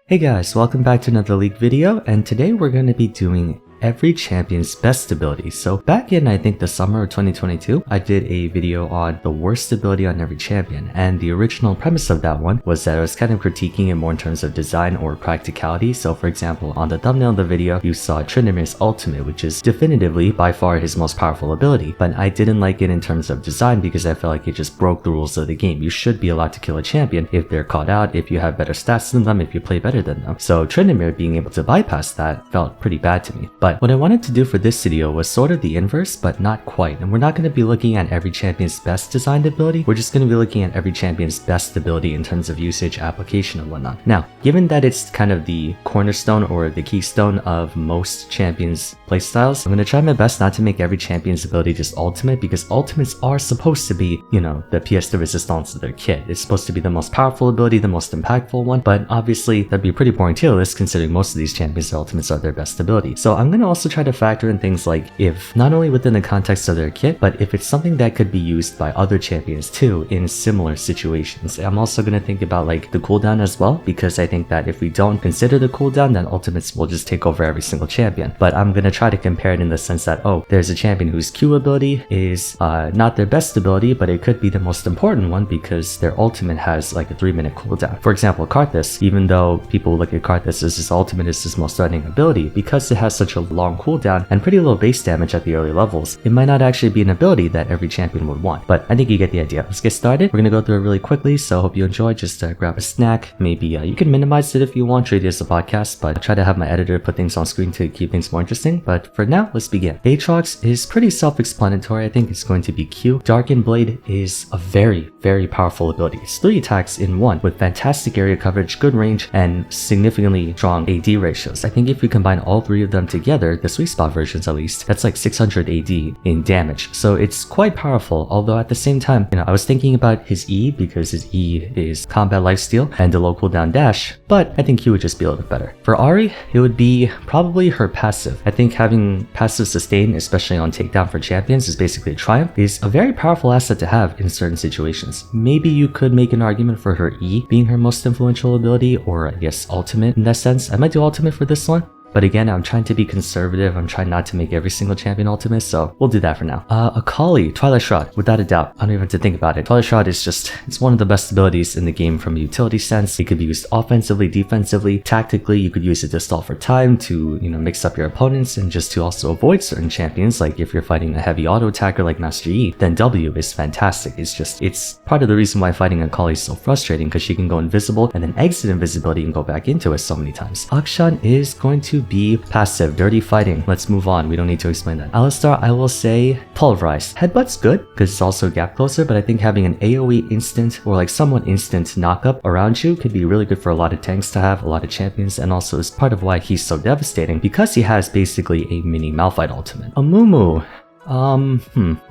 Hey guys, welcome back to another League video, and today we're going to be doing every champion's best ability. So back in I think the summer of 2022, I did a video on the worst ability on every champion, and the original premise of that one was that I was kind of critiquing it more in terms of design or practicality. So for example, on the thumbnail of the video, you saw Tryndamere ultimate, which is definitively by far his most powerful ability, but I didn't like it in terms of design because I felt like it just broke the rules of the game. You should be allowed to kill a champion if they're caught out, if you have better stats than them, if you play better than them. So Tryndamere being able to bypass that felt pretty bad to me. But what I wanted to do for this video was sort of the inverse, but not quite. And we're not going to be looking at every champion's best designed ability. We're just going to be looking at every champion's best ability in terms of usage, application, and whatnot. Now, given that it's kind of the cornerstone or the keystone of most champions' playstyles, I'm going to try my best not to make every champion's ability just ultimate, because ultimates are supposed to be, you know, the pièce de résistance of their kit. It's supposed to be the most powerful ability, the most impactful one, but obviously that'd be a pretty boring tier list considering most of these champions' ultimates are their best ability. So I'm going to also try to factor in things like if not only within the context of their kit, but if it's something that could be used by other champions too in similar situations. I'm also going to think about like the cooldown as well, because I think that if we don't consider the cooldown, then ultimates will just take over every single champion. But I'm going to try to compare it in the sense that, oh, there's a champion whose Q ability is not their best ability, but it could be the most important one because their ultimate has like a 3-minute cooldown. For example, Karthus, even though people look at Karthus as his ultimate is his most threatening ability, because it has such a long cooldown and pretty low base damage at the early levels, it might not actually be an ability that every champion would want. But I think you get the idea. Let's get started. We're gonna go through it really quickly, so I hope you enjoy. Just grab a snack. Maybe you can minimize it if you want, treat it as a podcast, but I try to have my editor put things on screen to keep things more interesting. But for now, let's begin. Aatrox is pretty self-explanatory. I think it's going to be Q. Darkened Blade is a very, very powerful ability. It's 3 attacks in one with fantastic area coverage, good range, and significantly strong AD ratios. I think if you combine all 3 of them together, the sweet spot versions at least, that's like 600 AD in damage. So it's quite powerful, although at the same time, I was thinking about his E because his E is combat lifesteal and the low cooldown dash, but I think Q would just be a little bit better. For Ahri, it would be probably her passive. I think having passive sustain, especially on takedown for champions, is basically a triumph, is a very powerful asset to have in certain situations. Maybe you could make an argument for her E being her most influential ability, or I guess ultimate in that sense. I might do ultimate for this one. But again, I'm trying to be conservative. I'm trying not to make every single champion ultimate, so we'll do that for now. Akali, Twilight Shroud, without a doubt. I don't even have to think about it. Twilight Shroud is just, it's one of the best abilities in the game from a utility sense. It could be used offensively, defensively, tactically. You could use it to stall for time, to, mix up your opponents, and just to also avoid certain champions. Like if you're fighting a heavy auto attacker like Master Yi, then W is fantastic. It's part of the reason why fighting Akali is so frustrating, because she can go invisible and then exit invisibility and go back into it so many times. Akshan is going to be passive, dirty fighting. Let's move on. We don't need to explain that. Alistar, I will say Pulverize. Headbutt's good because it's also gap closer, but I think having an AoE instant or like somewhat instant knockup around you could be really good for a lot of tanks to have, a lot of champions, and also is part of why he's so devastating, because he has basically a mini Malphite ultimate. Amumu.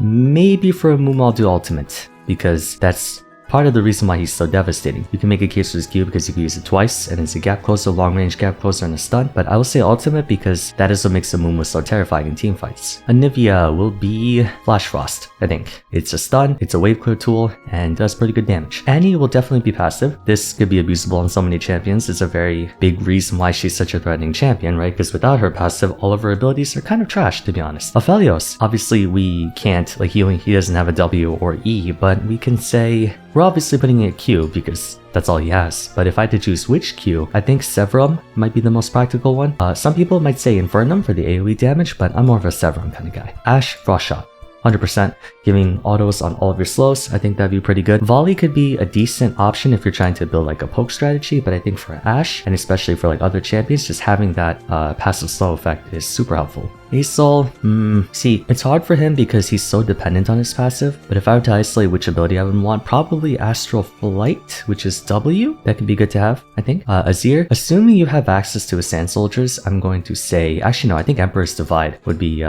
Maybe for Amumu I'll do ultimate, because that's part of the reason why he's so devastating. You can make a case for his Q because you can use it twice, and it's a gap closer, long range gap closer, and a stun, but I will say ultimate because that is what makes Amumu so terrifying in team fights. Anivia will be Flash Frost, I think. It's a stun, it's a wave clear tool, and does pretty good damage. Annie will definitely be passive. This could be abusable on so many champions. It's a very big reason why she's such a threatening champion, right? Because without her passive, all of her abilities are kind of trash, to be honest. Aphelios, obviously we can't, like he doesn't have a W or E, but we can say we're obviously putting in a Q because that's all he has. But if I had to choose which Q, I think Severum might be the most practical one. Some people might say Infernum for the AoE damage, but I'm more of a Severum kind of guy. Ashe, Frost Shot. 100%, giving autos on all of your slows. I think that'd be pretty good. Volley could be a decent option if you're trying to build like a poke strategy, but I think for Ashe, and especially for like other champions, just having that passive slow effect is super helpful. Asol, see, it's hard for him because he's so dependent on his passive, but if I were to isolate which ability I would want, probably Astral Flight, which is W. That could be good to have, I think. Azir, assuming you have access to his Sand Soldiers, I'm going to say, actually no, I think Emperor's Divide would be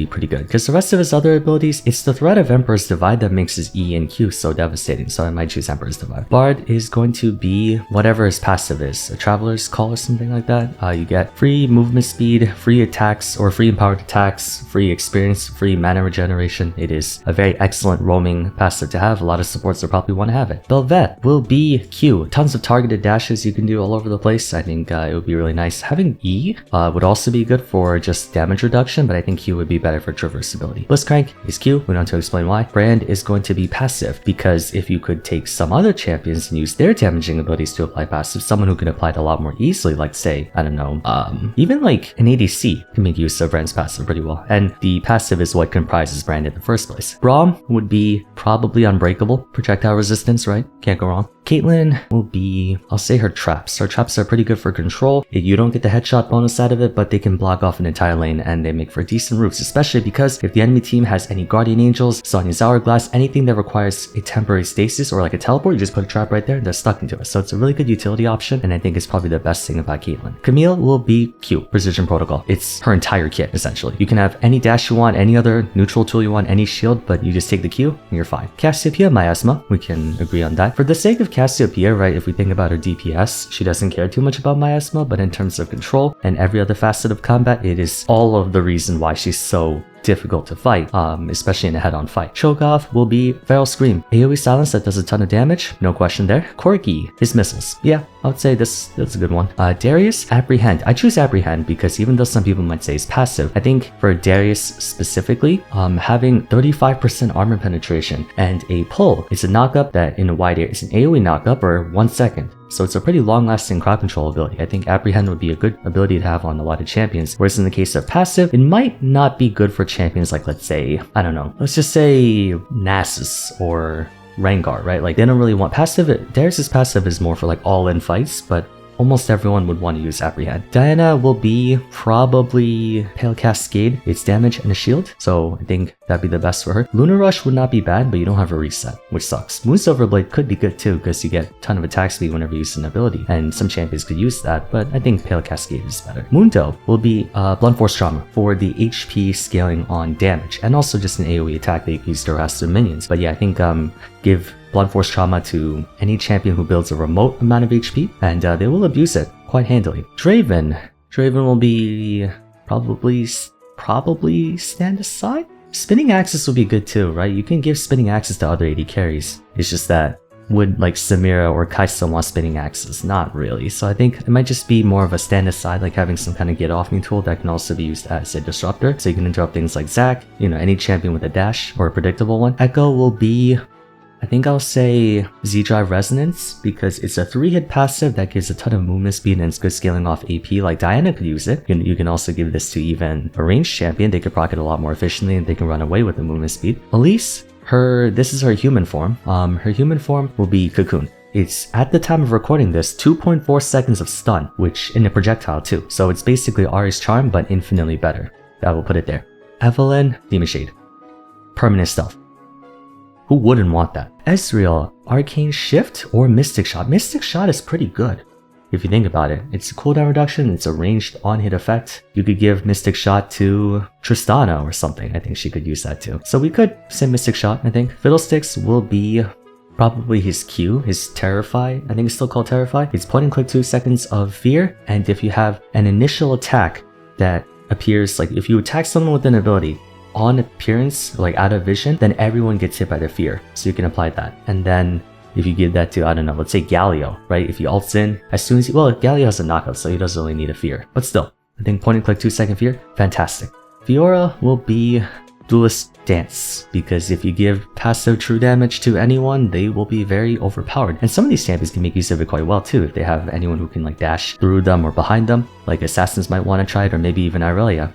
pretty good, because the rest of his other abilities, it's the threat threat of Emperor's Divide that makes his E and Q so devastating, so I might choose Emperor's Divide. Bard is going to be whatever his passive is, a Traveler's Call or something like that. You get free movement speed, free attacks or free empowered attacks, free experience, free mana regeneration. It is a very excellent roaming passive to have. A lot of supports will probably want to have it. Belvette will be Q. Tons of targeted dashes you can do all over the place. I think it would be really nice. Having E would also be good for just damage reduction, but I think Q would be better for traversability. Blitzcrank is Q. We don't have to explain why. Brand is going to be passive, because if you could take some other champions and use their damaging abilities to apply passive, someone who can apply it a lot more easily, like say, I don't know, even like an ADC can make use of Brand's passive pretty well. And the passive is what comprises Brand in the first place. Braum would be probably unbreakable. Projectile resistance, right? Can't go wrong. Caitlyn will be, I'll say her traps. Her traps are pretty good for control. You don't get the headshot bonus out of it, but they can block off an entire lane and they make for decent roofs, especially because if the enemy team has any Guardian Angels, Sonya's Hourglass, anything that requires a temporary stasis or like a teleport, you just put a trap right there and they're stuck into it. So it's a really good utility option, and I think it's probably the best thing about Caitlyn. Camille will be Q, Precision Protocol. It's her entire kit, essentially. You can have any dash you want, any other neutral tool you want, any shield, but you just take the Q and you're fine. Cassiopeia, Miasma, we can agree on that. For the sake of Cassiopeia, right, if we think about her DPS, she doesn't care too much about Miasma, but in terms of control and every other facet of combat, it is all of the reason why she's so difficult to fight, especially in a head-on fight. Cho'Gath will be Feral Scream. AoE silence that does a ton of damage, no question there. Corki, his missiles. Yeah, I would say that's a good one. Darius, Apprehend. I choose Apprehend because even though some people might say it's passive, I think for Darius specifically, having 35% armor penetration and a pull, it's a knockup that in a wide area, it's an AoE knockup or 1 second. So it's a pretty long-lasting crowd control ability. I think Apprehend would be a good ability to have on a lot of champions. Whereas in the case of passive, it might not be good for champions like, let's say, I don't know, let's just say Nasus or Rengar, right? Like they don't really want passive. Darius' passive is more for like all-in fights, but almost everyone would want to use Apprehend. Diana will be probably Pale Cascade. It's damage and a shield, so I think that'd be the best for her. Lunar Rush would not be bad, but you don't have a reset, which sucks. Moonsilver Blade could be good too, because you get a ton of attack speed whenever you use an ability, and some champions could use that, but I think Pale Cascade is better. Mundo will be Blunt Force Trauma for the HP scaling on damage, and also just an AoE attack that you can use to harass their minions. But yeah, I think give Blunt Force Trauma to any champion who builds a remote amount of HP, and they will abuse it quite handily. Draven will be probably stand aside. Spinning Axis will be good too, right? You can give Spinning Axis to other AD carries. It's just that would like Samira or Kai'Sa want Spinning Axis? Not really. So I think it might just be more of a stand aside, like having some kind of get off me tool that can also be used as a disruptor. So you can interrupt things like Zac, you know, any champion with a dash or a predictable one. Echo will be, I think I'll say Z-Drive Resonance, because it's a 3-hit passive that gives a ton of movement speed and it's good scaling off AP. Like Diana could use it. You can also give this to even a ranged champion. They could proc it a lot more efficiently and they can run away with the movement speed. Elise, this is her human form. Her human form will be Cocoon. It's, at the time of recording this, 2.4 seconds of stun, which in a projectile too. So it's basically Ari's Charm, but infinitely better. That will put it there. Evelyn, Demon Shade. Permanent Stealth. Who wouldn't want that? Ezreal, Arcane Shift or Mystic Shot. Mystic Shot is pretty good, if you think about it. It's a cooldown reduction, it's a ranged on-hit effect. You could give Mystic Shot to Tristana or something. I think she could use that too. So we could say Mystic Shot, I think. Fiddlesticks will be probably his Q, his Terrify. I think it's still called Terrify. It's point and click 2 seconds of fear, and if you have an initial attack that appears, like if you attack someone with an ability, on appearance, like out of vision, then everyone gets hit by their fear. So you can apply that. And then if you give that to, I don't know, let's say Galio, right? If he ults in, as soon as he, well, Galio has a knockout, so he doesn't really need a fear. But still, I think point and click 2 second fear, fantastic. Fiora will be Duelist Dance, because if you give passive true damage to anyone, they will be very overpowered. And some of these champions can make use of it quite well too, if they have anyone who can like dash through them or behind them. Like Assassins might want to try it, or maybe even Irelia.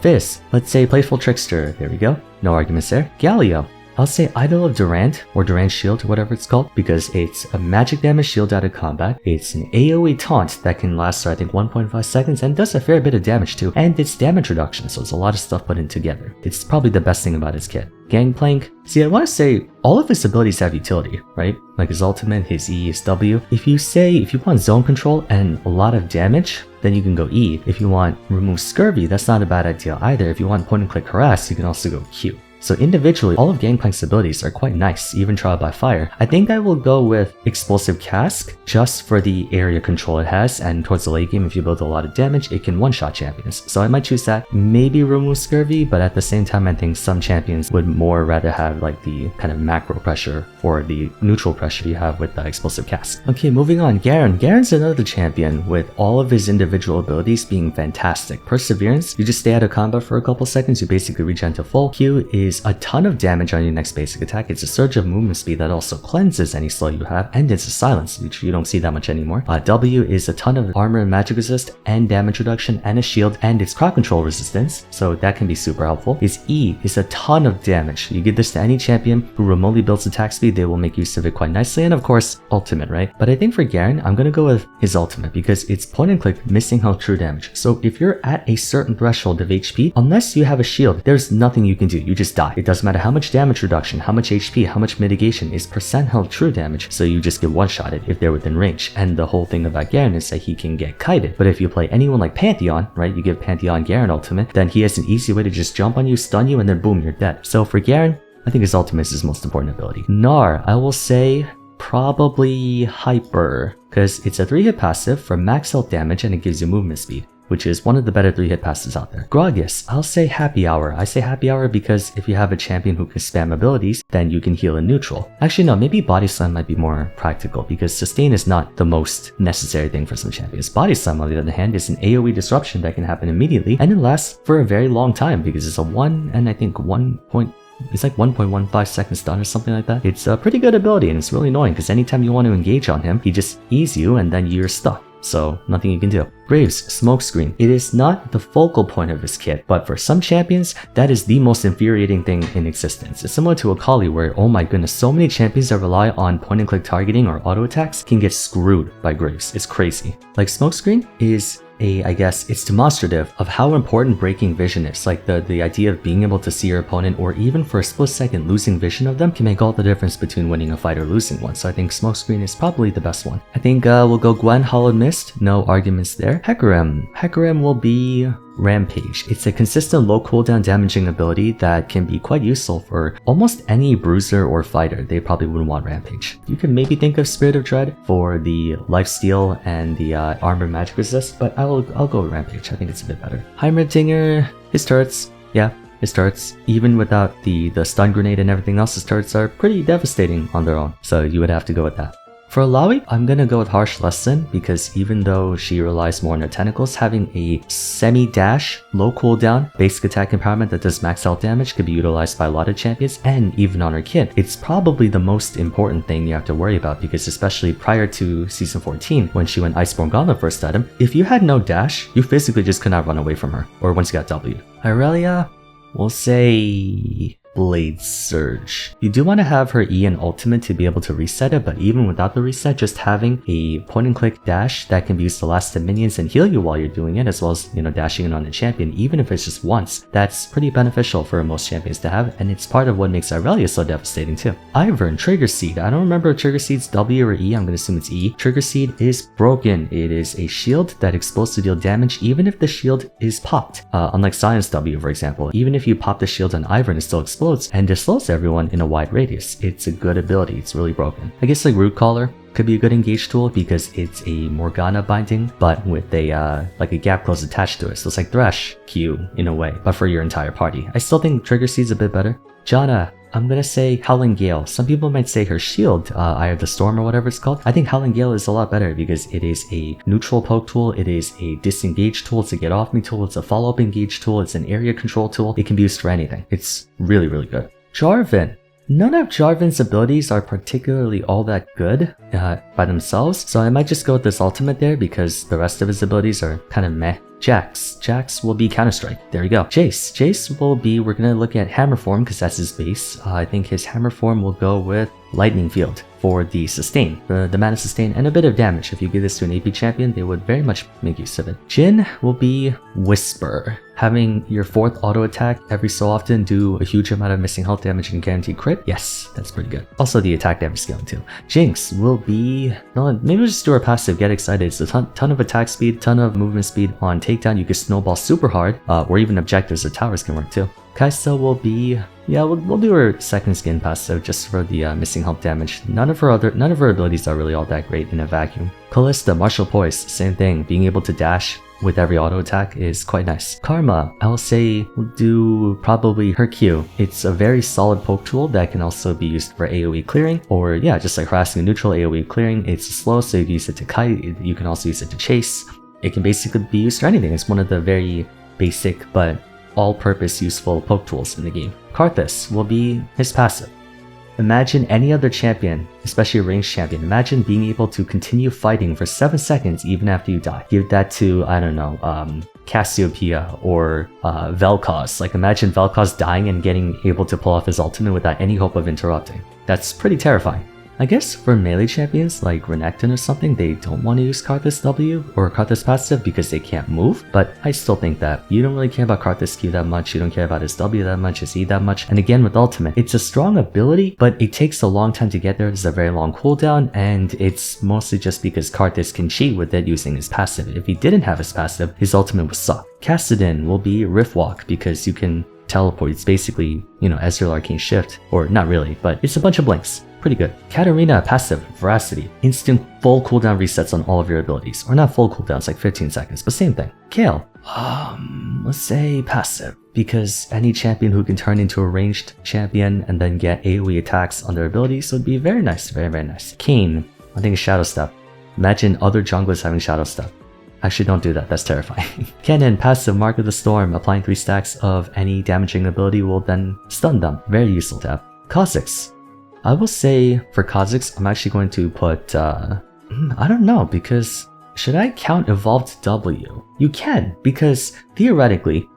Fizz, let's say Playful Trickster, there we go, no arguments there. Galio, I'll say Idol of Durant, or Durant Shield, or whatever it's called, because it's a magic damage shield out of combat. It's an AoE taunt that can last, I think, 1.5 seconds and does a fair bit of damage too. And it's damage reduction, so it's a lot of stuff put in together. It's probably the best thing about his kit. Gangplank, see, I want to say all of his abilities have utility, right? Like his ultimate, his E, his W. If you want zone control and a lot of damage, then you can go E. If you want remove scurvy, that's not a bad idea either. If you want point and click harass, you can also go Q. So individually, all of Gangplank's abilities are quite nice, even Trial by Fire. I think I will go with Explosive Cask just for the area control it has, and towards the late game, if you build a lot of damage, it can one-shot champions. So I might choose that. Maybe remove Scurvy, but at the same time, I think some champions would more rather have like the kind of macro pressure or the neutral pressure you have with the Explosive Cask. Okay, moving on. Garen. Garen's another champion with all of his individual abilities being fantastic. Perseverance, you just stay out of combat for a couple seconds, you basically regen to full. Q is a ton of damage on your next basic attack. It's a surge of movement speed that also cleanses any slow you have, and it's a silence, which you don't see that much anymore. W is a ton of armor and magic resist and damage reduction and a shield, and it's crowd control resistance, so that can be super helpful. His E is a ton of damage. You give this to any champion who remotely builds attack speed, they will make use of it quite nicely, and of course, ultimate, right? But I think for Garen, I'm gonna go with his ultimate because it's point and click missing health true damage. So if you're at a certain threshold of HP, unless you have a shield, there's nothing you can do. You just die. It doesn't matter how much damage reduction, how much HP, how much mitigation, is percent health true damage, so you just get one-shotted if they're within range. And the whole thing about Garen is that he can get kited. But if you play anyone like Pantheon, right, you give Pantheon Garen ultimate, then he has an easy way to just jump on you, stun you, and then boom, you're dead. So for Garen, I think his ultimate is his most important ability. Gnar, I will say probably Hyper, because it's a 3-hit passive for max health damage and it gives you movement speed, which is one of the better 3-hit passives out there. Gragas, I'll say Happy Hour. I say Happy Hour because if you have a champion who can spam abilities, then you can heal in neutral. Actually, no, maybe Body Slam might be more practical because sustain is not the most necessary thing for some champions. Body Slam, on the other hand, is an AoE disruption that can happen immediately, and it lasts for a very long time because it's a 1.15 second stun or something like that. It's a pretty good ability, and it's really annoying because anytime you want to engage on him, he just E's you and then you're stuck. So nothing you can do. Graves, Smokescreen. It is not the focal point of his kit, but for some champions, that is the most infuriating thing in existence. It's similar to Akali where, oh my goodness, so many champions that rely on point and click targeting or auto attacks can get screwed by Graves. It's crazy. Like Smokescreen is I guess it's demonstrative of how important breaking vision is. Like the idea of being able to see your opponent, or even for a split second losing vision of them, can make all the difference between winning a fight or losing one. So I think Smokescreen is probably the best one. I think we'll go Gwen, Hollowed Mist. No arguments there. Hecarim. Hecarim will be Rampage. It's a consistent low cooldown damaging ability that can be quite useful for almost any bruiser or fighter. They probably wouldn't want Rampage. You can maybe think of Spirit of Dread for the lifesteal and the armor magic resist, but I'll go with Rampage. I think it's a bit better. Heimerdinger, his turrets, yeah. His turrets, even without the stun grenade and everything else, his turrets are pretty devastating on their own. So you would have to go with that. For Alawi, I'm gonna go with Harsh Lesson because even though she relies more on her tentacles, having a semi-dash, low cooldown, basic attack empowerment that does max health damage could be utilized by a lot of champions, and even on her kit. It's probably the most important thing you have to worry about because especially prior to Season 14, when she went Iceborne Gauntlet first item, if you had no dash, you physically just could not run away from her, or once you got W'd. Irelia, we'll say Blade Surge. You do want to have her E and ultimate to be able to reset it, but even without the reset, just having a point and click dash that can be used to last the minions and heal you while you're doing it, as well as, you know, dashing in on a champion, even if it's just once, that's pretty beneficial for most champions to have, and it's part of what makes Irelia so devastating too. Ivern, Trigger Seed. I don't remember if Trigger Seed's W or E, I'm gonna assume it's E. Trigger Seed is broken. It is a shield that explodes to deal damage even if the shield is popped. Unlike Science W, for example, even if you pop the shield on Ivern, it still explodes and dislows everyone in a wide radius. It's a good ability. It's really broken. I guess like Root Caller could be a good engage tool because it's a Morgana binding, but with a like a gap close attached to it. So it's like Thresh Q in a way, but for your entire party. I still think Trigger Seed's a bit better. Janna, I'm gonna say Howling Gale. Some people might say her shield, Eye of the Storm or whatever it's called. I think Howling Gale is a lot better because it is a neutral poke tool, it is a disengage tool, it's a get off me tool, it's a follow up engage tool, it's an area control tool. It can be used for anything. It's really, really good. Jarvan. None of Jarvan's abilities are particularly all that good by themselves, so I might just go with this ultimate there because the rest of his abilities are kind of meh. Jax will be Counter-Strike. There you go. Jace will be, we're gonna look at Hammer Form because that's his base. I think his Hammer Form will go with Lightning Field for the sustain, the mana sustain, and a bit of damage. If you give this to an AP champion, they would very much make use of it. Jhin will be Whisper. Having your 4th auto attack every so often do a huge amount of missing health damage and guaranteed crit. Yes, that's pretty good. Also the attack damage scaling too. Jinx will be, no, maybe we'll just do her passive, Get Excited. It's a ton of attack speed, ton of movement speed on takedown. You can snowball super hard, or even objectives or towers can work too. Kai'Sa will be Yeah, we'll do her second skin passive just for the missing health damage. None of her abilities are really all that great in a vacuum. Callista, Martial Poise, same thing. Being able to dash with every auto attack is quite nice. Karma, I'll say we'll do probably her Q. It's a very solid poke tool that can also be used for AoE clearing, or yeah, just like harassing a neutral AoE clearing. It's slow, so you can use it to kite. You can also use it to chase. It can basically be used for anything. It's one of the very basic but all-purpose useful poke tools in the game. Karthus will be his passive. Imagine any other champion, especially a ranged champion, imagine being able to continue fighting for 7 seconds even after you die. Give that to, I don't know, Cassiopeia or Vel'Koz. Like imagine Vel'Koz dying and getting able to pull off his ultimate without any hope of interrupting. That's pretty terrifying. I guess for melee champions like Renekton or something, they don't want to use Karthus W or Karthus passive because they can't move, but I still think that you don't really care about Karthus Q that much, you don't care about his W that much, his E that much, and again with ultimate, it's a strong ability, but it takes a long time to get there, there's a very long cooldown, and it's mostly just because Karthus can cheat with it using his passive. If he didn't have his passive, his ultimate would suck. Kassadin will be Rift Walk because you can teleport. It's basically, you know, Ezreal Arcane Shift, or not really, but it's a bunch of blinks. Pretty good. Katarina, passive, Veracity. Instant full cooldown resets on all of your abilities. Or not full cooldowns, like 15 seconds, but same thing. Kale, let's say passive, because any champion who can turn into a ranged champion and then get AoE attacks on their abilities would be very nice, very, very nice. Kayn, I think it's Shadow Step. Imagine other junglers having Shadow Step. Actually, don't do that, that's terrifying. Kennen, passive, Mark of the Storm. Applying 3 stacks of any damaging ability will then stun them. Very useful to have. Kha'Zix. I will say for Kha'Zix, I'm actually going to put, I don't know, because should I count Evolved W? You can, because theoretically,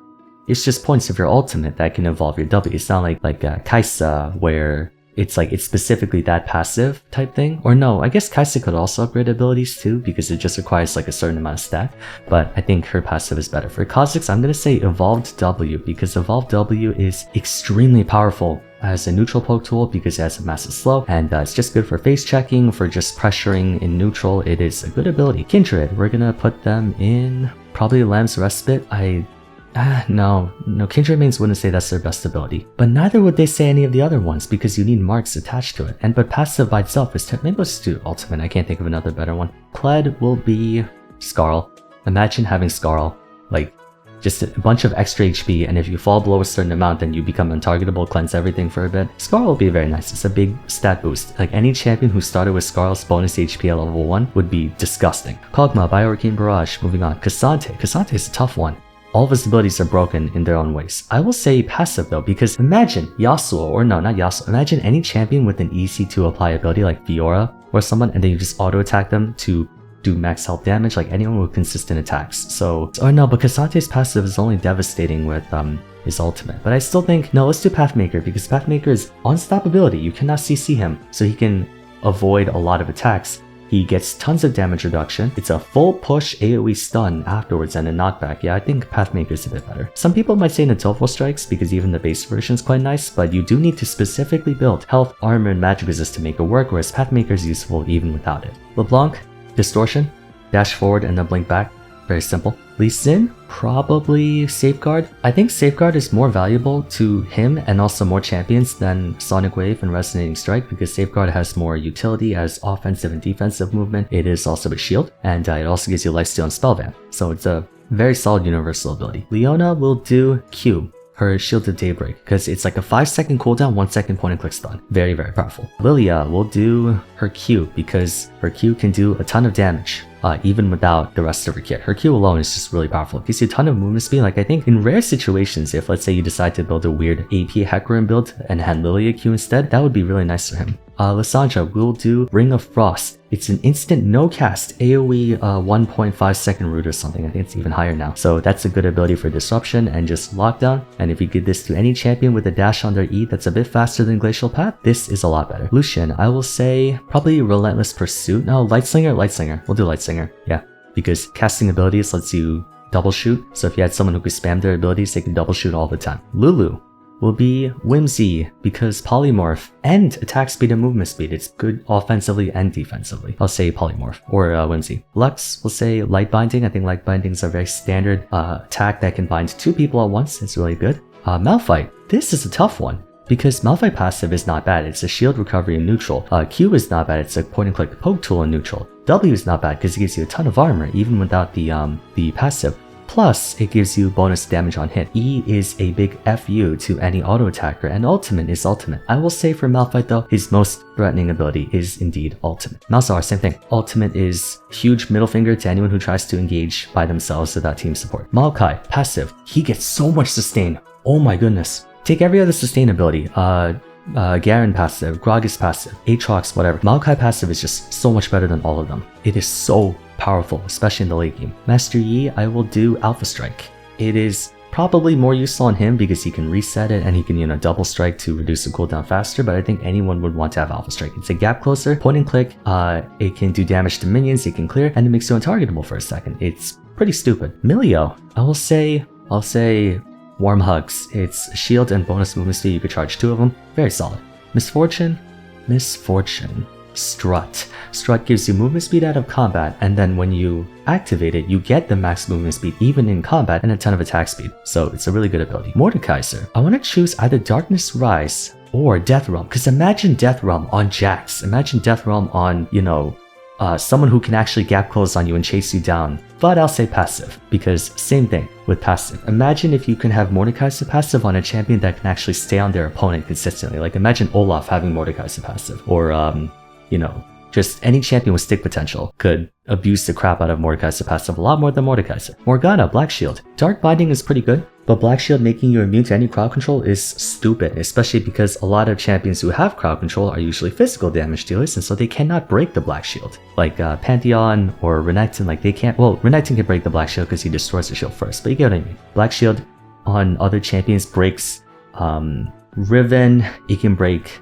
it's just points of your ultimate that can evolve your W. It's not like Kai'Sa, where it's like, it's specifically that passive type thing. Or no, I guess Kai'Sa could also upgrade abilities too, because it just requires like a certain amount of stat, but I think her passive is better. For Kha'Zix, I'm going to say Evolved W, because Evolved W is extremely powerful as a neutral poke tool because it has a massive slow, and it's just good for face checking, for just pressuring in neutral. It is a good ability. Kindred, we're gonna put them in probably Lamb's Respite. No, Kindred mains wouldn't say that's their best ability, but neither would they say any of the other ones because you need marks attached to it. And but passive by itself is maybe let's do ultimate. I can't think of another better one. Kled will be Skarl. Imagine having Skarl, like just a bunch of extra HP, and if you fall below a certain amount, then you become untargetable, cleanse everything for a bit. Skarl will be very nice. It's a big stat boost. Like any champion who started with Skarl's bonus HP at level 1 would be disgusting. Kog'Maw, Bioarcane Barrage. Moving on. Cassante is a tough one. All of his abilities are broken in their own ways. I will say passive though, because imagine Yasuo, or no, not Yasuo. Imagine any champion with an easy to apply ability like Fiora or someone, and then you just auto attack them to do max health damage, like anyone with consistent attacks. So, or no, but Cassante's passive is only devastating with his ultimate. But I still think, no, let's do Pathmaker, because Pathmaker is unstoppability. You cannot CC him, so he can avoid a lot of attacks. He gets tons of damage reduction. It's a full push AoE stun afterwards and a knockback. Yeah, I think Pathmaker is a bit better. Some people might say Natofo Strikes because even the base version is quite nice, but you do need to specifically build health, armor, and magic resist to make it work, whereas Pathmaker is useful even without it. LeBlanc, Distortion, dash forward and then blink back. Very simple. Lee Sin, probably Safeguard. I think Safeguard is more valuable to him and also more champions than Sonic Wave and Resonating Strike because Safeguard has more utility as offensive and defensive movement. It is also a shield, and it also gives you Lifesteal and Spellvamp. So it's a very solid universal ability. Leona will do Q, her Shield of Daybreak, because it's like a 5-second cooldown, 1-second point and click stun. Very, very powerful. Lilia will do her Q because her Q can do a ton of damage. Even without the rest of her kit. Her Q alone is just really powerful. It gives you a ton of movement speed. Like I think in rare situations, if let's say you decide to build a weird AP Hecarim build and hand Lilia Q instead, that would be really nice for him. Lysandra will do Ring of Frost. It's an instant no cast AoE 1.5 second root or something. I think it's even higher now. So that's a good ability for disruption and just lockdown. And if you give this to any champion with a dash on their E that's a bit faster than Glacial Path, this is a lot better. Lucian, I will say probably Relentless Pursuit. No, Lightslinger. We'll do Lightslinger. Yeah, because casting abilities lets you double shoot. So if you had someone who could spam their abilities, they can double shoot all the time. Lulu will be Whimsy because Polymorph and attack speed and movement speed. It's good offensively and defensively. I'll say Polymorph or Whimsy. Lux will say Light Binding. I think Light Binding is a very standard attack that can bind 2 people at once. It's really good. Malphite. This is a tough one because Malphite passive is not bad. It's a shield recovery in neutral. Q is not bad. It's a point and click poke tool in neutral. W is not bad because it gives you a ton of armor even without the passive. Plus, it gives you bonus damage on hit. E is a big FU to any auto attacker, and ultimate is ultimate. I will say for Malphite though, his most threatening ability is indeed ultimate. Malzahar, same thing. Ultimate is huge middle finger to anyone who tries to engage by themselves without team support. Maokai, passive. He gets so much sustain. Oh my goodness. Take every other sustain ability. Garen passive, Gragas passive, Aatrox, whatever. Maokai passive is just so much better than all of them. It is so powerful, especially in the late game. Master Yi, I will do Alpha Strike. It is probably more useful on him because he can reset it and he can, double strike to reduce the cooldown faster, but I think anyone would want to have Alpha Strike. It's a gap closer, point and click, it can do damage to minions, it can clear, and it makes you untargetable for a second. It's pretty stupid. Milio, I'll say Warm Hugs. It's shield and bonus movement speed, you could charge 2 of them. Very solid. Misfortune, Strut. Strut gives you movement speed out of combat, and then when you activate it, you get the max movement speed even in combat and a ton of attack speed. So it's a really good ability. Mordekaiser. I want to choose either Darkness Rise or Death Realm, because imagine Death Realm on Jax. Imagine Death Realm on, someone who can actually gap close on you and chase you down. But I'll say passive, because same thing with passive. Imagine if you can have Mordekaiser passive on a champion that can actually stay on their opponent consistently. Like imagine Olaf having Mordekaiser passive, or just any champion with stick potential could abuse the crap out of Mordekaiser passive a lot more than Mordekaiser. Morgana, Black Shield. Dark Binding is pretty good, but Black Shield making you immune to any crowd control is stupid, especially because a lot of champions who have crowd control are usually physical damage dealers, and so they cannot break the Black Shield. Like Pantheon or Renekton, like they can't, well, Renekton can break the Black Shield because he destroys the shield first, but you get what I mean. Black Shield on other champions breaks Riven, it can break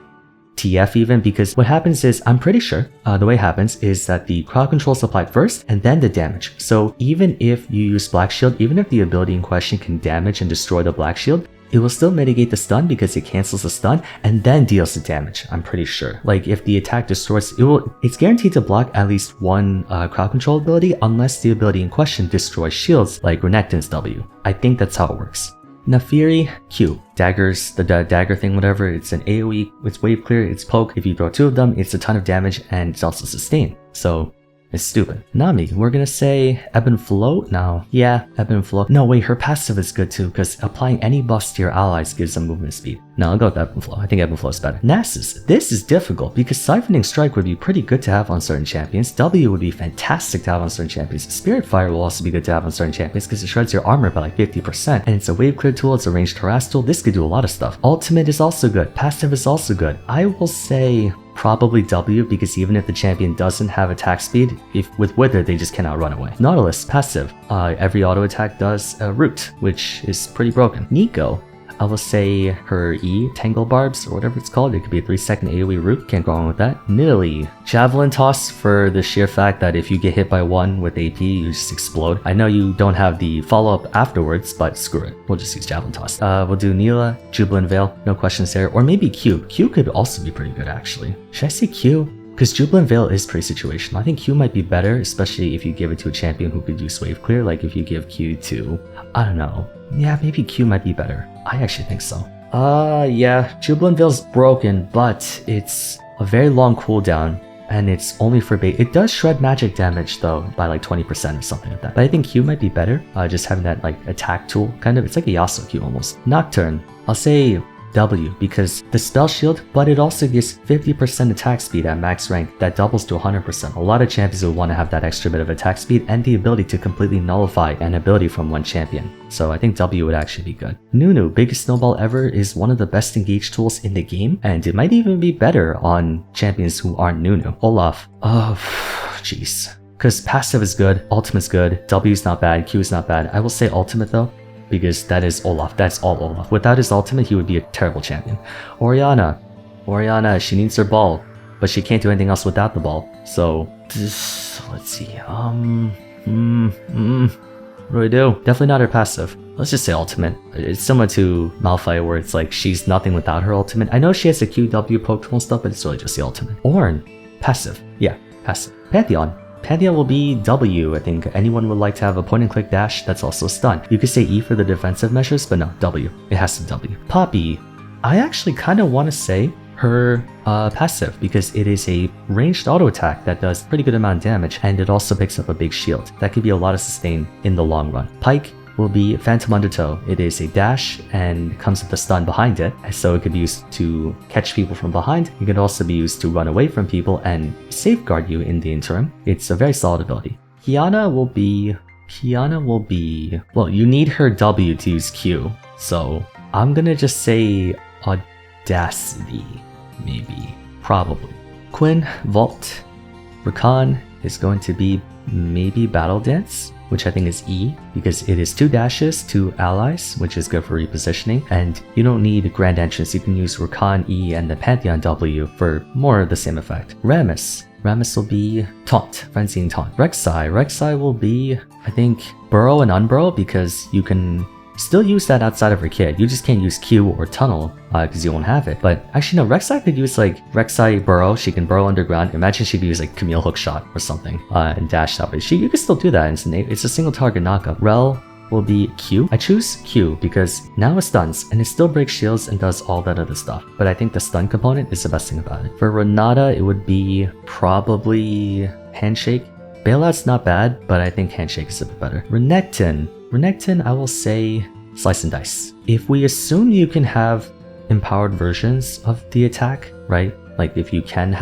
TF even, because what happens is, I'm pretty sure the way it happens is that the crowd control is applied first and then the damage. So even if you use Black Shield, even if the ability in question can damage and destroy the Black Shield, it will still mitigate the stun because it cancels the stun and then deals the damage, I'm pretty sure. Like if the attack destroys, it's guaranteed to block at least one crowd control ability unless the ability in question destroys shields like Renekton's W. I think that's how it works. Naafiri, Q. Daggers, the dagger thing, whatever, it's an AoE, it's wave clear, it's poke. If you throw 2 of them, it's a ton of damage and it's also sustain. So it's stupid. Nami, we're gonna say Ebb and Flow? No. Yeah, Ebb and Flow. No, wait, her passive is good too, because applying any buffs to your allies gives them movement speed. No, I'll go with Ebb and Flow. I think Ebb and Flow is better. Nasus. This is difficult because Siphoning Strike would be pretty good to have on certain champions. W would be fantastic to have on certain champions. Spirit Fire will also be good to have on certain champions because it shreds your armor by like 50%. And it's a wave clear tool, it's a ranged harass tool. This could do a lot of stuff. Ultimate is also good. Passive is also good. I will say probably W, because even if the champion doesn't have attack speed, if with Wither they just cannot run away. Nautilus, passive. Every auto attack does a root, which is pretty broken. Nico, I will say her E, Tangle Barbs, or whatever it's called. It could be a 3-second AoE root, can't go wrong with that. Nidalee, Javelin Toss, for the sheer fact that if you get hit by 1 with AP, you just explode. I know you don't have the follow-up afterwards, but screw it. We'll just use Javelin Toss. We'll do Neela, Jubilant Veil, no questions there. Or maybe Q. Q could also be pretty good, actually. Should I say Q? Because Jubilant Veil is pretty situational. I think Q might be better, especially if you give it to a champion who could use wave clear. Like if you give Q to, I don't know. Yeah, maybe Q might be better. I actually think so. Yeah, Jubilant Veil's broken, but it's a very long cooldown, and it's only for bait. It does shred magic damage though, by like 20% or something like that. But I think Q might be better, just having that like attack tool, kind of. It's like a Yasuo Q almost. Nocturne, I'll say W, because the spell shield, but it also gives 50% attack speed at max rank that doubles to 100%. A lot of champions would want to have that extra bit of attack speed and the ability to completely nullify an ability from one champion. So I think W would actually be good. Nunu, biggest snowball ever, is one of the best engage tools in the game, and it might even be better on champions who aren't Nunu. Olaf, oh jeez. Because passive is good, ultimate's good, W's not bad, Q's not bad. I will say ultimate though, because that is Olaf. That's all Olaf. Without his ultimate, he would be a terrible champion. Orianna, she needs her ball, but she can't do anything else without the ball. So, let's see. What do we do? Definitely not her passive. Let's just say ultimate. It's similar to Malphite, where it's like she's nothing without her ultimate. I know she has a QW Pokemon and stuff, but it's really just the ultimate. Ornn, passive. Yeah, passive. Pantheon will be W. I think anyone would like to have a point and click dash that's also stun. You could say E for the defensive measures, but no, W. It has to be W. Poppy. I actually kind of want to say her passive, because it is a ranged auto attack that does pretty good amount of damage, and it also picks up a big shield. That could be a lot of sustain in the long run. Pike will be Phantom Undertow. It is a dash and comes with a stun behind it, so it could be used to catch people from behind. It could also be used to run away from people and safeguard you in the interim. It's a very solid ability. Kiana will be, well, you need her W to use Q, so I'm gonna just say Audacity, maybe, probably. Quinn, Vault, Rakan is going to be maybe Battle Dance, which I think is E, because it is 2 dashes, 2 allies, which is good for repositioning, and you don't need Grand Entrance. You can use Rakan E and the Pantheon W for more of the same effect. Rammus will be Taunt, Frenzying Taunt. Rek'Sai will be, I think, Burrow and Unburrow, because you can still use that outside of her kit. You just can't use Q or Tunnel because you won't have it. But actually no, Rek'Sai could use like Rek'Sai Burrow. She can burrow underground. Imagine she could use like Camille Hookshot or something and dash that way. You can still do that. It's a single target knockup. Rel will be Q. I choose Q because now it stuns and it still breaks shields and does all that other stuff. But I think the stun component is the best thing about it. For Renata, it would be probably Handshake. Bailout's not bad, but I think Handshake is a bit better. Renekton, I will say Slice and Dice. If we assume you can have empowered versions of the attack, right? Like if you can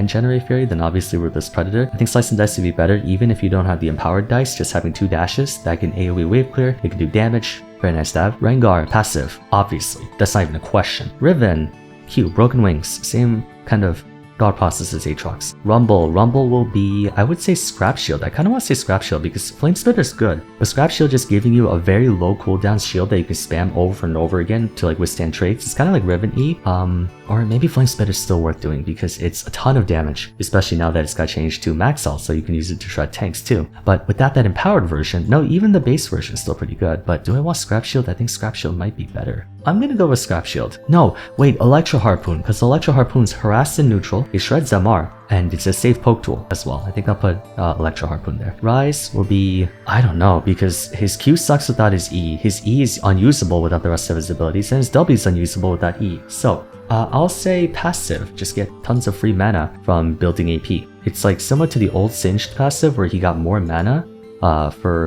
generate Fury, then obviously Ruthless Predator. I think Slice and Dice would be better even if you don't have the empowered dice, just having 2 dashes that can AoE wave clear, it can do damage. Very nice to have. Rengar, passive, obviously. That's not even a question. Riven, Q, Broken Wings, same kind of thought process as Aatrox. Rumble will be, I would say Scrap Shield. I kind of want to say Scrap Shield because Flame Splitter is good, but Scrap Shield just giving you a very low cooldown shield that you can spam over and over again to like withstand trades. It's kind of like Riven E, or maybe Flame Splitter is still worth doing because it's a ton of damage, especially now that it's got changed to Max Health, so you can use it to shred tanks too. But without that empowered version, no, even the base version is still pretty good. But do I want Scrap Shield? I think Scrap Shield might be better. I'm gonna go with Scrap Shield. No, wait, Electro Harpoon, because Electro Harpoon's harassed and neutral, it shreds MR, and it's a safe poke tool as well. I think I'll put Electro Harpoon there. Rise will be, I don't know, because his Q sucks without his E. His E is unusable without the rest of his abilities, and his W is unusable without E. So, I'll say passive, just get tons of free mana from building AP. It's like similar to the old Singed passive where he got more mana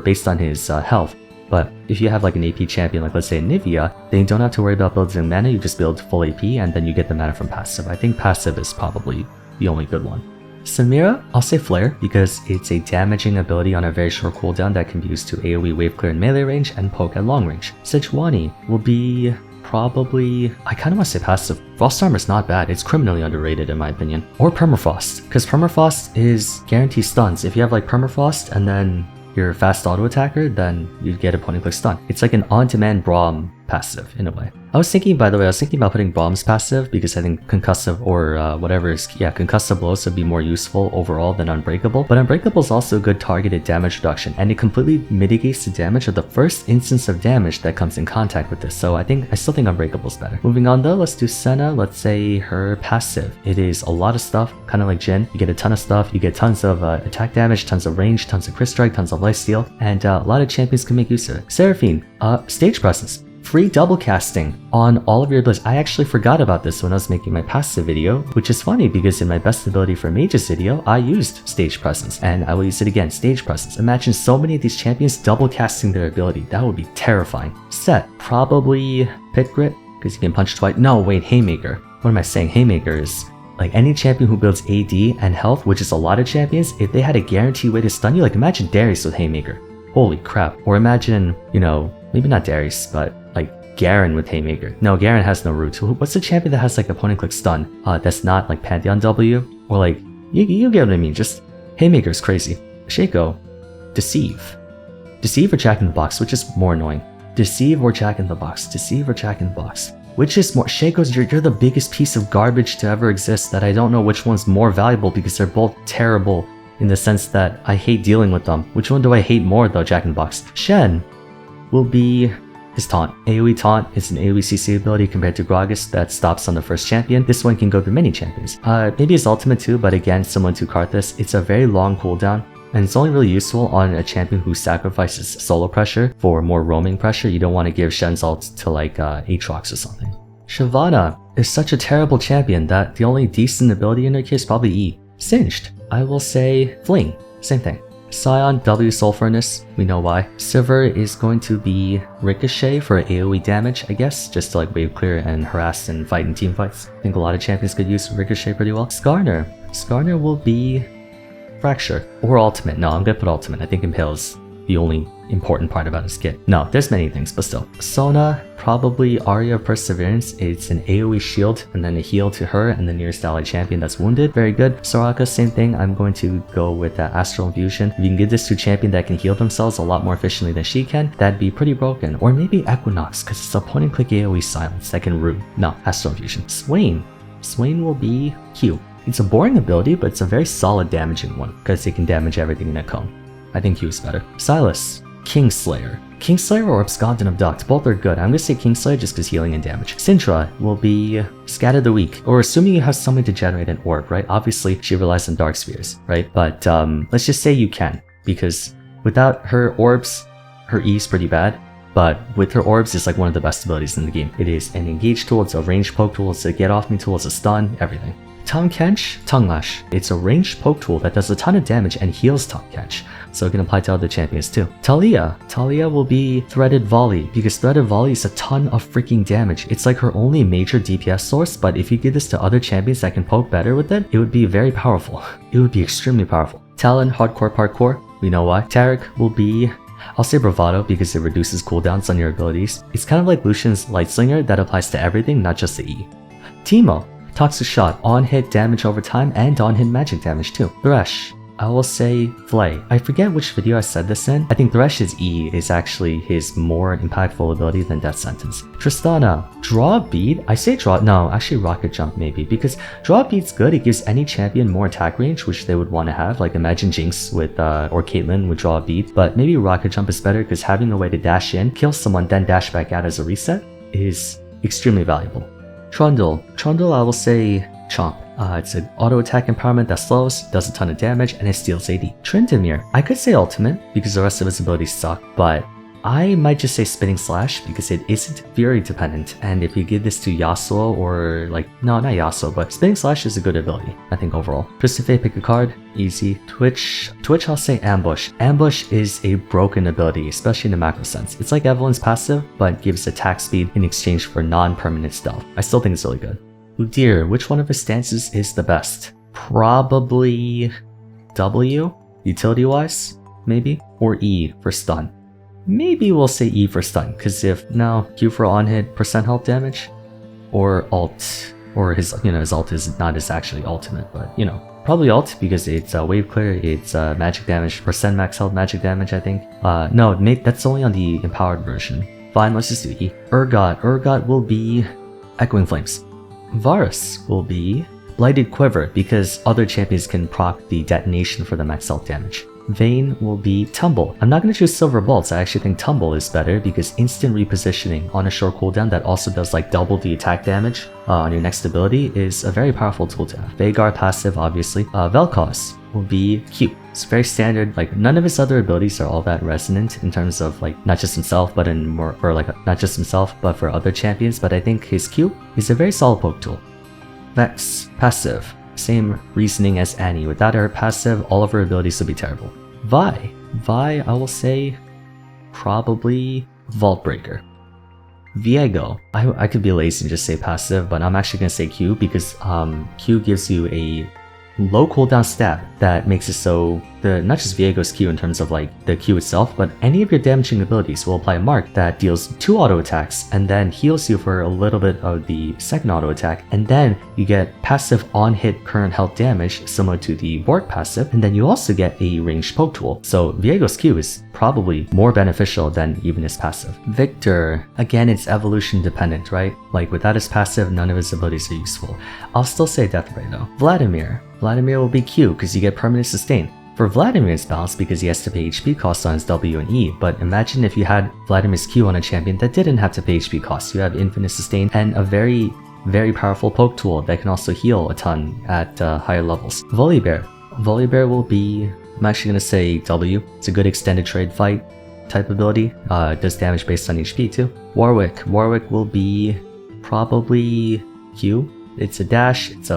based on his health. But if you have like an AP champion, like let's say Nivea, then you don't have to worry about building mana, you just build full AP and then you get the mana from passive. I think passive is probably the only good one. Samira, I'll say Flare because it's a damaging ability on a very short cooldown that can be used to AoE wave clear in melee range and poke at long range. Sejuani will be probably, I kind of want to say passive. Frost Armor is not bad, it's criminally underrated in my opinion. Or Permafrost, because Permafrost is guaranteed stuns. If you have like Permafrost and then you're a fast auto attacker, then you get a point and click stun. It's like an on-demand Braum passive in a way. I was thinking about putting Braum's passive because I think concussive or concussive blows would be more useful overall than Unbreakable. But Unbreakable is also a good targeted damage reduction and it completely mitigates the damage of the first instance of damage that comes in contact with this. So I still think Unbreakable is better. Moving on though, let's do Senna. Let's say her passive. It is a lot of stuff, kind of like Jhin. You get a ton of stuff. You get tons of attack damage, tons of range, tons of crit strike, tons of lifesteal, and a lot of champions can make use of it. Seraphine, stage presence. Free double casting on all of your abilities. I actually forgot about this when I was making my passive video, which is funny because in my best ability for mages video, I used stage presence and I will use it again, stage presence. Imagine so many of these champions double casting their ability. That would be terrifying. Set, probably Pit Grit because you can punch twice. No, wait, Haymaker. What am I saying? Haymaker is like any champion who builds AD and health, which is a lot of champions, if they had a guaranteed way to stun you, like imagine Darius with Haymaker. Holy crap. Or imagine, maybe not Darius, but like Garen with Haymaker. No, Garen has no root. What's the champion that has like a point and click stun? That's not like Pantheon W? Or like, you get what I mean, just Haymaker's crazy. Shaco, Deceive. Deceive or Jack in the Box, which is more annoying? Deceive or Jack in the Box? Deceive or Jack in the Box? Which is more? Shaco's, you're the biggest piece of garbage to ever exist that I don't know which one's more valuable because they're both terrible in the sense that I hate dealing with them. Which one do I hate more though, Jack in the Box? Shen will be his Taunt. AoE Taunt is an AoE CC ability compared to Gragas that stops on the first champion. This one can go through many champions. Maybe his ultimate too, but again, similar to Karthus, it's a very long cooldown. And it's only really useful on a champion who sacrifices solo pressure for more roaming pressure. You don't want to give Shen's ult to like Aatrox or something. Shyvana is such a terrible champion that the only decent ability in her kit is probably E. Singed, I will say Fling, same thing. Scion, W Soul Furnace, we know why. Sivir is going to be Ricochet for AoE damage, I guess, just to like wave clear and harass and fight in team fights. I think a lot of champions could use Ricochet pretty well. Skarner will be Fracture or Ultimate. No, I'm gonna put Ultimate. I think Impale is the only important part about his kit. No, there's many things, but still. Sona, probably Aria of Perseverance. It's an AoE shield and then a heal to her and the nearest allied champion that's wounded. Very good. Soraka, same thing. I'm going to go with that Astral Infusion. If you can give this to a champion that can heal themselves a lot more efficiently than she can, that'd be pretty broken. Or maybe Equinox, because it's a point and click AoE silence that can root. No, Astral Infusion. Swain will be Q. It's a boring ability, but it's a very solid damaging one, because it can damage everything in a cone. I think Q is better. Silas, Kingslayer. Kingslayer or Abscond and Abduct, both are good. I'm gonna say Kingslayer just because healing and damage. Sintra will be Scatter the Weak, or assuming you have something to generate an orb, right? Obviously, she relies on Dark Spheres, right? But let's just say you can, because without her orbs, her E is pretty bad. But with her orbs, it's like one of the best abilities in the game. It is an engage tool, it's a ranged poke tool, it's a get off me tool, it's a stun, everything. Tahm Kench, Tongue Lash. It's a ranged poke tool that does a ton of damage and heals Tahm Kench, so it can apply to other champions too. Talia will be Threaded Volley, because Threaded Volley is a ton of freaking damage. It's like her only major DPS source, but if you give this to other champions that can poke better with it, it would be very powerful. It would be extremely powerful. Talon, Hardcore Parkour, we know why. Tarek will be, I'll say Bravado because it reduces cooldowns on your abilities. It's kind of like Lucian's Lightslinger that applies to everything, not just the E. Teemo, Toxic Shot, on-hit damage over time and on-hit magic damage too. Thresh, I will say Flay. I forget which video I said this in. I think Thresh's E is actually his more impactful ability than Death Sentence. Tristana, Draw Bead? I say Draw, no, actually Rocket Jump maybe, because Draw Bead's good. It gives any champion more attack range, which they would want to have. Like imagine Jinx with, or Caitlyn would Draw a Bead, but maybe Rocket Jump is better because having a way to dash in, kill someone, then dash back out as a reset is extremely valuable. Trundle, I will say Chomp. It's an auto attack empowerment that slows, does a ton of damage, and it steals AD. Tryndamere, I could say Ultimate because the rest of his abilities suck, but I might just say Spinning Slash because it isn't Fury dependent, and if you give this to Yasuo or like, no, not Yasuo, but Spinning Slash is a good ability, I think overall. Christophe, pick a card, easy. Twitch, I'll say Ambush. Ambush is a broken ability, especially in the macro sense. It's like Evelyn's passive, but gives attack speed in exchange for non-permanent stealth. I still think it's really good. Udyr, which one of his stances is the best? Probably W, utility-wise, maybe? Or E for stun. Maybe we'll say E for stun, because if, no, Q for on-hit, percent health damage, or alt, or his, his ult is not his actually ultimate, but, probably alt, because it's wave clear, it's magic damage, percent max health magic damage, I think. No, that's only on the empowered version. Fine, let's just do E. Urgot will be Echoing Flames. Vars will be Blighted Quiver, because other champions can proc the detonation for the max health damage. Vayne will be Tumble. I'm not going to choose Silver Bolts. I actually think Tumble is better because instant repositioning on a short cooldown that also does like double the attack damage on your next ability is a very powerful tool to have. Vhagar passive, obviously. Vel'Koz will be Q. It's very standard. Like none of his other abilities are all that resonant in terms of like not just himself, but in more, or like not just himself, but for other champions. But I think his Q is a very solid poke tool. Vex, passive. Same reasoning as Annie. Without her passive, all of her abilities would be terrible. Vi, I will say probably Vault Breaker. Viego, I could be lazy and just say passive, but I'm actually going to say Q because Q gives you a low cooldown stab that makes it so not just Viego's Q in terms of like the Q itself, but any of your damaging abilities will apply a mark that deals 2 auto attacks and then heals you for a little bit of the second auto attack, and then you get passive on-hit current health damage similar to the Bork passive, and then you also get a ranged poke tool. So Viego's Q is probably more beneficial than even his passive. Victor, again, it's evolution dependent, right? Like without his passive, none of his abilities are useful. I'll still say Death Ray though. Vladimir will be Q because you get permanent sustain. For Vladimir, it's balanced because he has to pay HP costs on his W and E, but imagine if you had Vladimir's Q on a champion that didn't have to pay HP costs. You have infinite sustain and a very, very powerful poke tool that can also heal a ton at higher levels. Volibear will be, I'm actually going to say W. It's a good extended trade fight type ability. It does damage based on HP too. Warwick will be probably Q. It's a dash, it's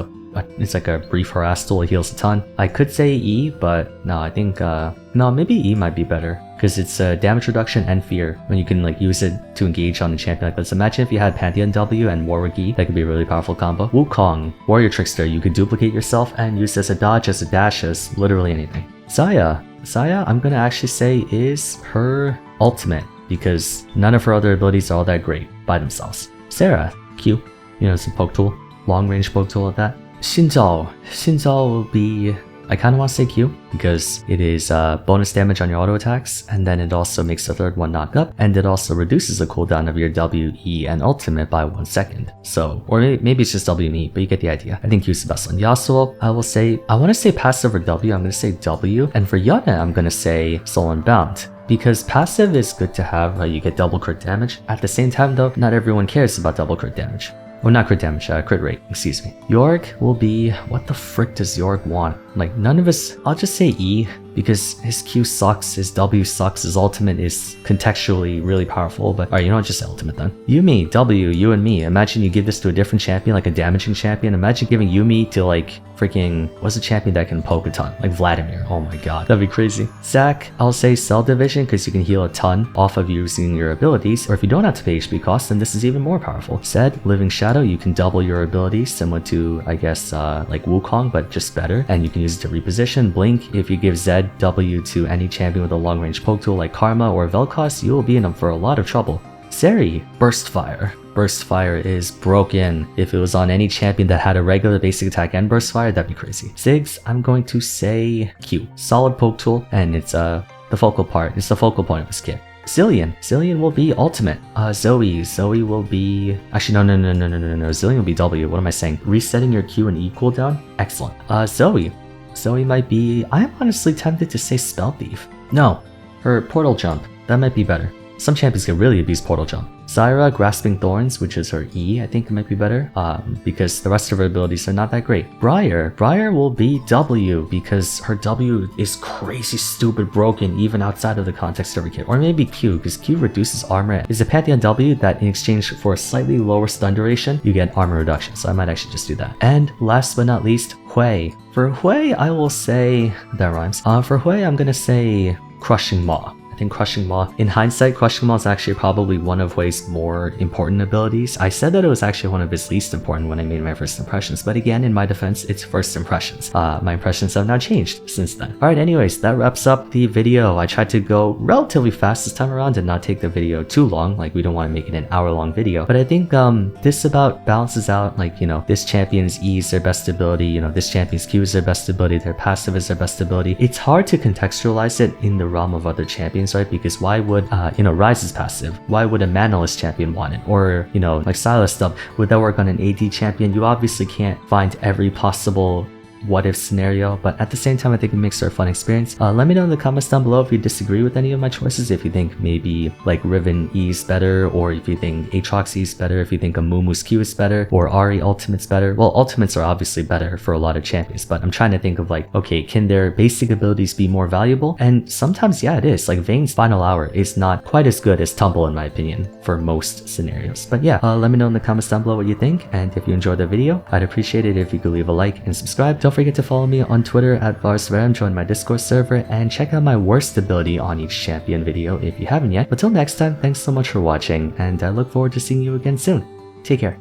like a brief harass tool, it heals a ton. I could say E, but no, I think, no, maybe E might be better. Because it's damage reduction and fear, when you can like use it to engage on a champion like this. Imagine if you had Pantheon W and Warwick E, that could be a really powerful combo. Wukong, Warrior Trickster, you could duplicate yourself and use as a dodge, as a dash, as literally anything. Saya, I'm gonna actually say is her ultimate, because none of her other abilities are all that great by themselves. Sarah, Q, you know, it's a poke tool, long range poke tool at that. Xin Zhao will be, I kind of want to say Q, because it is bonus damage on your auto attacks, and then it also makes the third one knock up, and it also reduces the cooldown of your W, E, and ultimate by 1 second. So, or maybe it's just W and E, but you get the idea. I think Q's the best one. Yasuo, I want to say passive or W, I'm going to say W, and for Yana, I'm going to say Soul Unbound. Because passive is good to have, you get double crit damage. At the same time though, not everyone cares about double crit damage. Well, not crit damage, crit rate, excuse me. Yorick will be, what the frick does Yorick want? Like, none of us, I'll just say E, because his Q sucks, his W sucks, his ultimate is contextually really powerful, but alright, you know what, just ultimate then. Yumi, W, you and me. Imagine you give this to a different champion, like a damaging champion. Imagine giving Yumi to like, freaking, what's a champion that can poke a ton? Like Vladimir, oh my god, that'd be crazy. Zac, I'll say Cell Division, because you can heal a ton off of using your abilities, or if you don't have to pay HP cost, then this is even more powerful. Zed, Living Shadow, you can double your abilities, similar to, I guess, like Wukong, but just better, and you can use it to reposition. Blink, if you give Zed W to any champion with a long-range poke tool like Karma or Vel'Koz, you will be in for a lot of trouble. Seri, Burst Fire. Burst Fire is broken. If it was on any champion that had a regular basic attack and Burst Fire, that'd be crazy. Ziggs, I'm going to say Q. Solid poke tool, and it's the focal part. It's the focal point of his kit. Zillion will be ultimate. Zoe will be, actually no, Zillion will be W. What am I saying? Resetting your Q and E cooldown? Excellent. Zoe might be, I'm honestly tempted to say Spell Thief. No, her Portal Jump, that might be better. Some champions can really abuse Portal Jump. Zyra, Grasping Thorns, which is her E, I think it might be better, because the rest of her abilities are not that great. Briar will be W, because her W is crazy stupid broken even outside of the context of her kit. Or maybe Q, because Q reduces armor. It's a Pantheon W that in exchange for a slightly lower stun duration, you get armor reduction, so I might actually just do that. And last but not least, Hui. For Hui, I will say, that rhymes. For Hui, I'm gonna say Crushing Maw. I think Crushing Maw, in hindsight, Crushing Maw is actually probably one of Hui's more important abilities. I said that it was actually one of his least important when I made my first impressions, but again, in my defense, it's first impressions. My impressions have now changed since then. Alright, anyways, that wraps up the video. I tried to go relatively fast this time around and not take the video too long, like we don't want to make it an hour-long video, but I think this about balances out, like, you know, this champion's E is their best ability, you know, this champion's Q is their best ability, their passive is their best ability. It's hard to contextualize it in the realm of other champions, right? Because why would, Ryze's passive, why would a manaless champion want it? Or, you know, like Sylas stuff, would that work on an AD champion? You obviously can't find every possible what if scenario, but at the same time I think it makes for a fun experience. Let me know in the comments down below if you disagree with any of my choices, if you think maybe like Riven E is better, or if you think Aatrox E is better, if you think a Mumu's Q is better, or Ahri Ultimate's better. Well, Ultimates are obviously better for a lot of champions, but I'm trying to think of like, okay, can their basic abilities be more valuable? And sometimes, yeah, it is. Like Vayne's Final Hour is not quite as good as Tumble in my opinion for most scenarios. But yeah, let me know in the comments down below what you think, and if you enjoyed the video, I'd appreciate it if you could leave a like and subscribe. Don't forget to follow me on Twitter at Vars, join my Discord server, and check out my worst ability on each champion video if you haven't yet. But till next time, thanks so much for watching, and I look forward to seeing you again soon. Take care.